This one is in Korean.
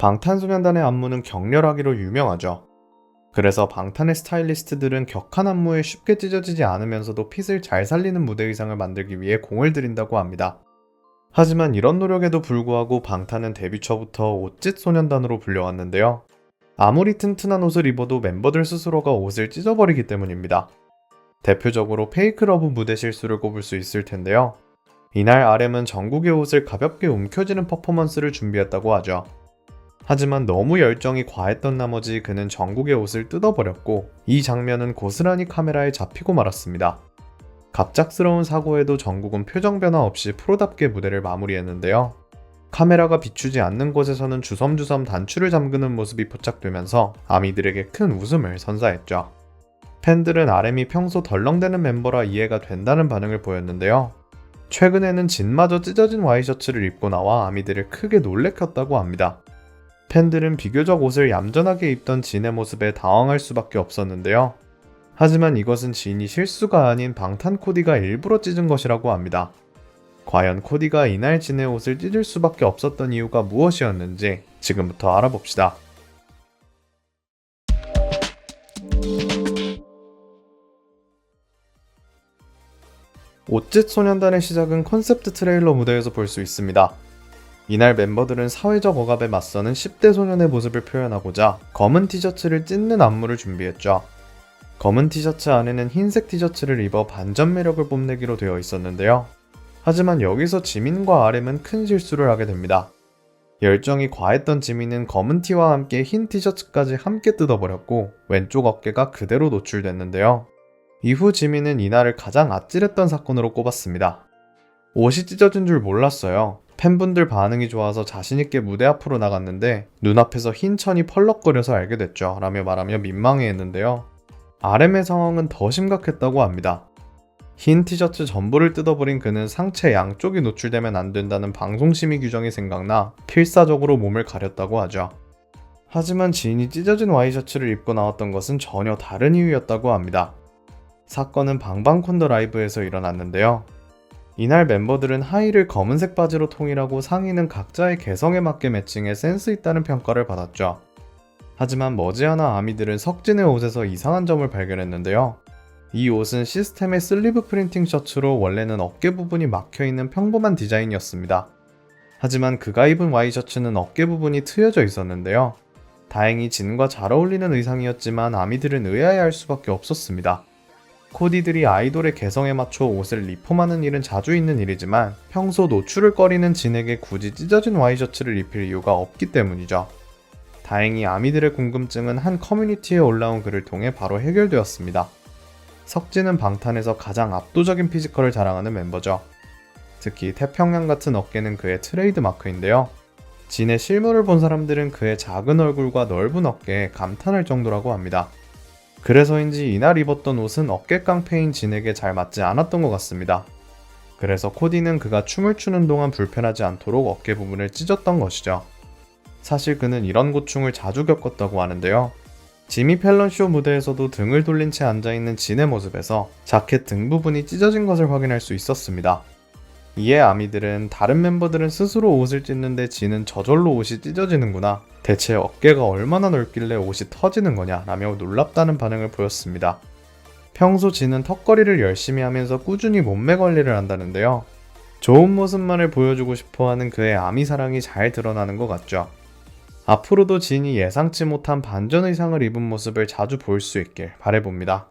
방탄소년단의 안무는 격렬하기로 유명하죠. 그래서 방탄의 스타일리스트들은 격한 안무에 쉽게 찢어지지 않으면서도 핏을 잘 살리는 무대 의상을 만들기 위해 공을 들인다고 합니다. 하지만 이런 노력에도 불구하고 방탄은 데뷔 초부터 옷짓 소년단으로 불려왔는데요. 아무리 튼튼한 옷을 입어도 멤버들 스스로가 옷을 찢어버리기 때문입니다. 대표적으로 페이크 러브 무대 실수를 꼽을 수 있을 텐데요. 이날 RM은 정국의 옷을 가볍게 움켜쥐는 퍼포먼스를 준비했다고 하죠. 하지만 너무 열정이 과했던 나머지 그는 정국의 옷을 뜯어버렸고 이 장면은 고스란히 카메라에 잡히고 말았습니다. 갑작스러운 사고에도 정국은 표정 변화 없이 프로답게 무대를 마무리했는데요. 카메라가 비추지 않는 곳에서는 주섬주섬 단추를 잠그는 모습이 포착되면서 아미들에게 큰 웃음을 선사했죠. 팬들은 RM이 평소 덜렁대는 멤버라 이해가 된다는 반응을 보였는데요. 최근에는 진마저 찢어진 와이셔츠를 입고 나와 아미들을 크게 놀래켰다고 합니다. 팬들은 비교적 옷을 얌전하게 입던 진의 모습에 당황할 수밖에 없었는데요. 하지만 이것은 진이 실수가 아닌 방탄 코디가 일부러 찢은 것이라고 합니다. 과연 코디가 이날 진의 옷을 찢을 수밖에 없었던 이유가 무엇이었는지 지금부터 알아봅시다. 옷짓 소년단의 시작은 콘셉트 트레일러 무대에서 볼 수 있습니다. 이날 멤버들은 사회적 억압에 맞서는 10대 소년의 모습을 표현하고자 검은 티셔츠를 찢는 안무를 준비했죠. 검은 티셔츠 안에는 흰색 티셔츠를 입어 반전 매력을 뽐내기로 되어 있었는데요. 하지만 여기서 지민과 RM은 큰 실수를 하게 됩니다. 열정이 과했던 지민은 검은 티와 함께 흰 티셔츠까지 함께 뜯어버렸고 왼쪽 어깨가 그대로 노출됐는데요. 이후 지민은 이날을 가장 아찔했던 사건으로 꼽았습니다. 옷이 찢어진 줄 몰랐어요. 팬분들 반응이 좋아서 자신있게 무대 앞으로 나갔는데 눈앞에서 흰 천이 펄럭거려서 알게 됐죠 라며 말하며 민망해했는데요. RM의 상황은 더 심각했다고 합니다. 흰 티셔츠 전부를 뜯어버린 그는 상체 양쪽이 노출되면 안 된다는 방송심의 규정이 생각나 필사적으로 몸을 가렸다고 하죠. 하지만 지인이 찢어진 와이셔츠를 입고 나왔던 것은 전혀 다른 이유였다고 합니다. 사건은 방방콘더 라이브에서 일어났는데요. 이날 멤버들은 하의를 검은색 바지로 통일하고 상의는 각자의 개성에 맞게 매칭해 센스 있다는 평가를 받았죠. 하지만 머지않아 아미들은 석진의 옷에서 이상한 점을 발견했는데요. 이 옷은 시스템의 슬리브 프린팅 셔츠로 원래는 어깨 부분이 막혀있는 평범한 디자인이었습니다. 하지만 그가 입은 와이셔츠는 어깨 부분이 트여져 있었는데요. 다행히 진과 잘 어울리는 의상이었지만 아미들은 의아해할 수밖에 없었습니다. 코디들이 아이돌의 개성에 맞춰 옷을 리폼하는 일은 자주 있는 일이지만 평소 노출을 꺼리는 진에게 굳이 찢어진 와이셔츠를 입힐 이유가 없기 때문이죠. 다행히 아미들의 궁금증은 한 커뮤니티에 올라온 글을 통해 바로 해결되었습니다. 석진은 방탄에서 가장 압도적인 피지컬을 자랑하는 멤버죠. 특히 태평양 같은 어깨는 그의 트레이드 마크인데요. 진의 실물을 본 사람들은 그의 작은 얼굴과 넓은 어깨에 감탄할 정도라고 합니다. 그래서인지 이날 입었던 옷은 어깨 깡패인 진에게 잘 맞지 않았던 것 같습니다. 그래서 코디는 그가 춤을 추는 동안 불편하지 않도록 어깨 부분을 찢었던 것이죠. 사실 그는 이런 고충을 자주 겪었다고 하는데요. 지미 펠런 쇼 무대에서도 등을 돌린 채 앉아있는 진의 모습에서 자켓 등 부분이 찢어진 것을 확인할 수 있었습니다. 이에 아미들은 다른 멤버들은 스스로 옷을 찢는데 진은 저절로 옷이 찢어지는구나. 대체 어깨가 얼마나 넓길래 옷이 터지는 거냐 라며 놀랍다는 반응을 보였습니다. 평소 진은 턱걸이를 열심히 하면서 꾸준히 몸매 관리를 한다는데요. 좋은 모습만을 보여주고 싶어하는 그의 아미 사랑이 잘 드러나는 것 같죠. 앞으로도 진이 예상치 못한 반전 의상을 입은 모습을 자주 볼 수 있길 바라봅니다.